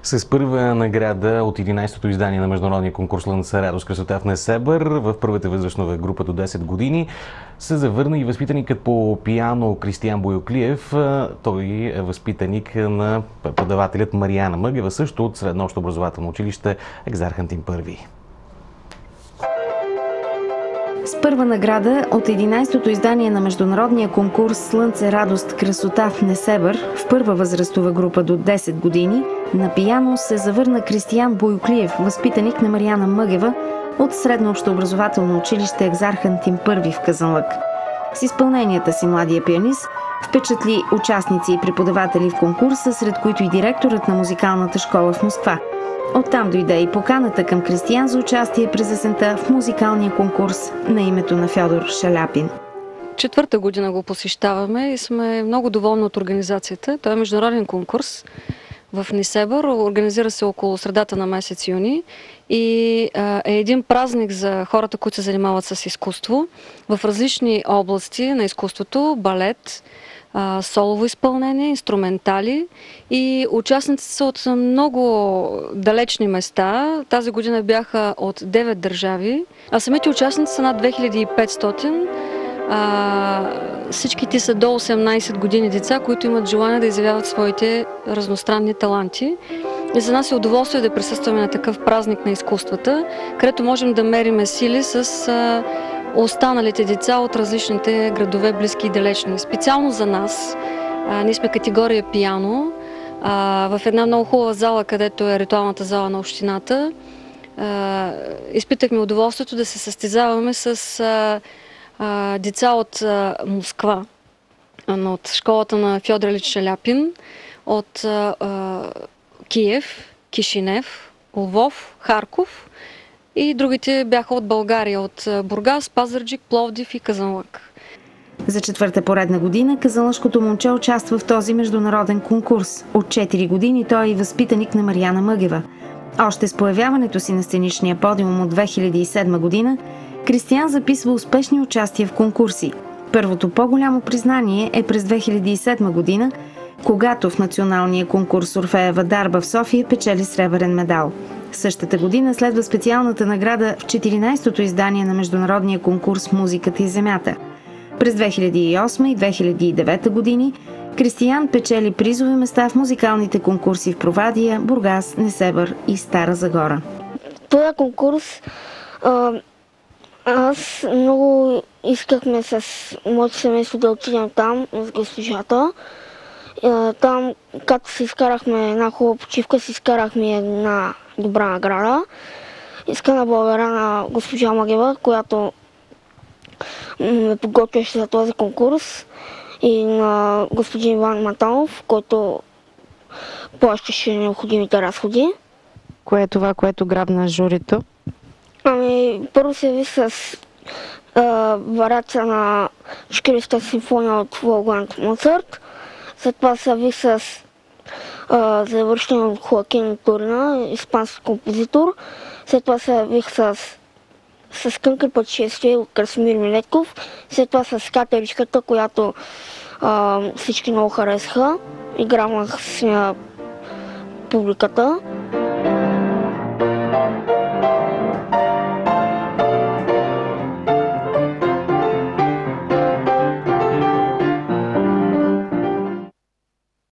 С първа награда от 11-то издание на международния конкурс "Слънце, радост, красота" в Несебър в първата възрастова група до 10 години се завърна и възпитаникът по пиано Кристиян Боюклиев. Той е възпитаник на преподавателят Мариана Мъгева, също от Средно общообразователно училище Екзархантин I. С първа награда от 11-то издание на международния конкурс "Слънце, радост, красота" в Несебър в първа възрастова група до 10 години на пиано се завърна Кристиян Боюклиев, възпитаник на Мариана Мъгева от Средно общообразователно училище Екзархантин I в Казанлък. С изпълненията си младия пианист впечатли участници и преподаватели в конкурса, сред които и директорът на музикалната школа в Москва. Оттам дойде и поканата към Кристиян за участие през есента в музикалния конкурс на името на Фьодор Шаляпин. Четвърта година го посещаваме и сме много доволни от организацията. Той е международен конкурс в Несебър, организира се около средата на месец юни и е един празник за хората, които се занимават с изкуство в различни области на изкуството: балет, солово изпълнение, инструментали, и участниците са от много далечни места. Тази година бяха от 9 държави, а самите участници са над 2500. Всичките са до 18 години деца, които имат желание да изявяват своите разностранни таланти. И за нас е удоволствие да присъстваме на такъв празник на изкуствата, където можем да мериме сили с останалите деца от различните градове, близки и далечни. Специално за нас, ние сме категория пиано, в една много хубава зала, където е ритуалната зала на общината. Изпитахме удоволствието да се състезаваме с деца от Москва, от школата на Фьодор Илич Шаляпин, от Киев, Кишинев, Лвов, Харков, и другите бяха от България, от Бургас, Пазарджик, Пловдив и Казанлък. За четвърта поредна година казанлъшкото момче участва в този международен конкурс. От 4 години той е и възпитаник на Мариана Мъгева. Още с появяването си на сценичния подиум от 2007 година, Кристиян записва успешни участия в конкурси. Първото по-голямо признание е през 2007 година, когато в националния конкурс "Орфеева дарба" в София печели сребърен медал. Същата година следва специалната награда в 14-то издание на международния конкурс "Музиката и земята". През 2008 и 2009 години Кристиян печели призови места в музикалните конкурси в Провадия, Бургас, Несебър и Стара Загора. Това конкурс аз много искахме с моето семейство да отидем там, с госпожата. Там, като си изкарахме една хубава почивка, си изкарахме една добра награда. Искам да благодаря на госпожа Мъгева, която ме подготвяше за този конкурс, и на господин Иван Матанов, който плащаше необходимите разходи. Кое е това, което грабна журито? Първо се яви с вариация на 40-та симфония от Волфганг Моцарт. След това се яви с завършение от Хоакин Турина, испански композитор. След това се явих с "Кънкър пътешествие" от Красимир Милетков. След това с "Катеричката", която всички много харесаха. Игравах с публиката.